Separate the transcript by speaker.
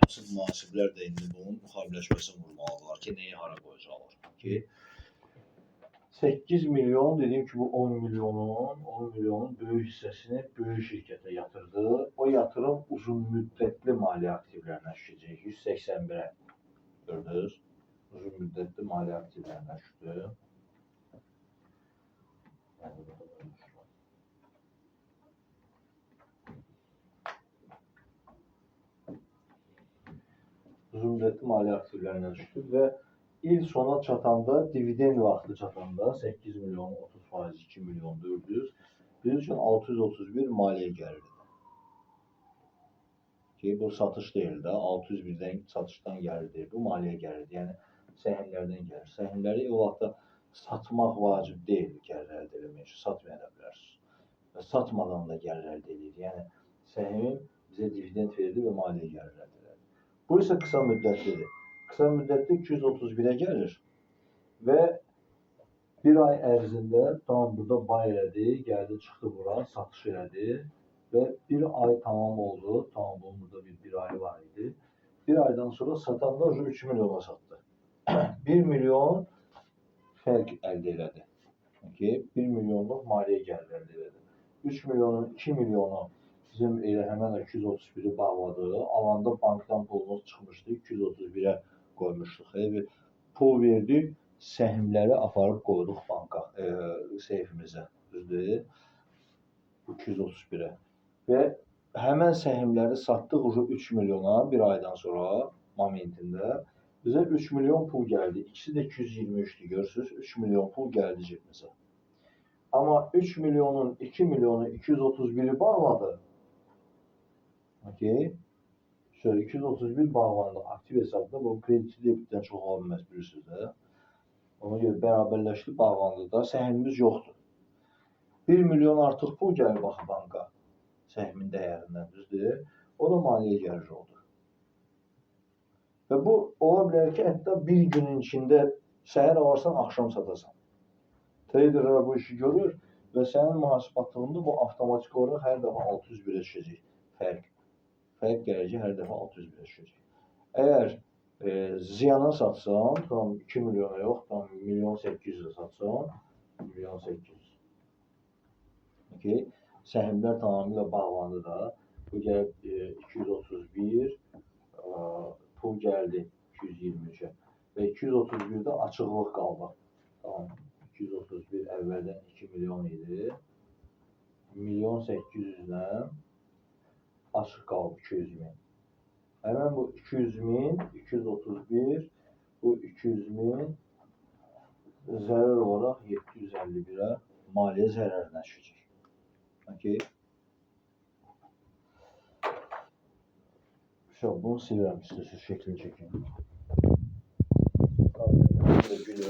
Speaker 1: Bütün mühasiblər də indi bunun müxaviləşməsini vurmalıdırlar ki, neyi hara qoyacaqlar. Ki 8 milyon dedim ki bu 10 milyonun böyük hissəsini böyük şirkətə yatırdı. O yatırım uzun müddətli maliyyə aktivlərinə düşəcək. 181'e gördünüz. Uzun müddətli maliyyə aktivlərinə düşdü. Uzun müddətli maliyyə aktivlərinə düşdü və il sona çatanda, dividend vaxtı çatanda 8 milyon 30%, 2 milyon 400, biz üçün 631 maliyyə gəliridir. Ki bu satış deyil də, 601'dən satışdan gəlirdir, bu maliyyə gəlirdir. Yəni səhmlərdən gəlir. Səhmləri o vaxtda satmaq vacib deyil, gəlir əldə eləmək üçün, satmaya da bilərsiniz. Və satmadan da gəlir əldə edir. Yəni səhmin bizə dividend verir və maliyyə gəlir əldə edir. Bu isə qısa müddətlidir. Qısa müddətli 231'e gəlir və bir ay ərzində tamam burada buy elədi, gəldi çıxdı bura, satış elədi və bir ay tamam oldu. Tamam bunun burada bir ayı var idi. Bir aydan sonra satanda 3 milyona satdı. 1 milyon fərq əldə elədi. Okay? 1 milyonluq maliyyə gəlir əldə elədi. 3 milyonun 2 milyonu bizim elə həmən 231'i bağladı. Alanda bankdan pulumuz çıxmışdı, 231'e qoymuşduq. Bir pul verdik, səhmləri aparıb qoyduq banka, seyfimizə, düzdür? 231'e. Və həmən səhmləri satdıq 3 milyona bir aydan sonra momentində. Bizə 3 milyon pul gəldi. İkisi də 223'dü, görürsünüz. 3 milyon pul gəldi cebimizə. Amma 3 milyonun 2 milyonu 231'i bağladı. Okay. Şöyle 231 bağlandı aktif hesabda. Bu kreditli debitdən çox olmaz bilirsiniz də. Ona görə bərabərləşdi, bağlandı da. Səhmimiz yoxdur. 1 milyon artıq pul gəlir baxı banka. Səhmin dəyərindən, düzdür? O da maliyyə gəlir oldu. Və bu ola bilər ki, hətta bir günün içində səhər alırsan, axşam satasan. Traderlər bu işi görür və sənin mühasibatlığında bu avtomatik olaraq hər dəfə 601'e düşəcək fərq. Fərq gələcək hər dəfə 601'e düşəcək. Əgər ziyana satsan, tam 2 milyona yox, tam 1.800'e satsan, 1.800. Okay. Səhmlər tamamilə bağlandı da. Bu gəlib 231, pul gəldi 223'e və 231'də açıqlıq qaldı. Tamam. 231 əvvəldən 2 milyon idi. 1.800'dən açıq qaldı 200.000. Həmən bu 200.000, 231, bu 200.000 zərər olaraq 751'e maliyyə zərərinə düşəcək. Okay. Bunu silirəm, istəsiniz şeklini çəkin.